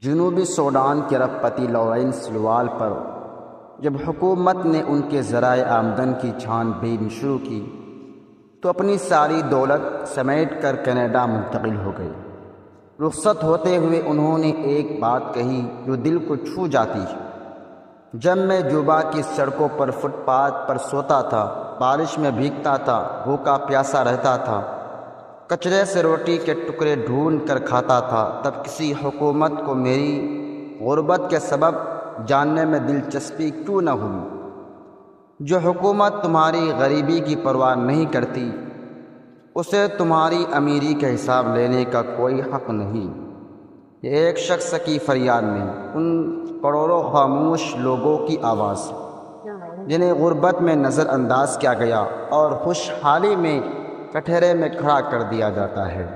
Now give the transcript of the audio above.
جنوبی سوڈان کے ربپتی لارنس لوال پر جب حکومت نے ان کے ذرائع آمدن کی چھان بین شروع کی تو اپنی ساری دولت سمیٹ کر کینیڈا منتقل ہو گئے۔ رخصت ہوتے ہوئے انہوں نے ایک بات کہی جو دل کو چھو جاتی ہے۔ جب میں جوبا کی سڑکوں پر فٹ پاتھ پر سوتا تھا، بارش میں بھیگتا تھا، بھوکا پیاسا رہتا تھا، کچرے سے روٹی کے ٹکڑے ڈھونڈ کر کھاتا تھا، تب کسی حکومت کو میری غربت کے سبب جاننے میں دلچسپی کیوں نہ ہوئی؟ جو حکومت تمہاری غریبی کی پرواہ نہیں کرتی اسے تمہاری امیری کا حساب لینے کا کوئی حق نہیں۔ یہ ایک شخص کی فریاد نہیں، ان کروڑوں خاموش لوگوں کی آواز جنہیں غربت میں نظر انداز کیا گیا اور خوشحالی میں کٹہرے میں کھڑا کر دیا جاتا ہے۔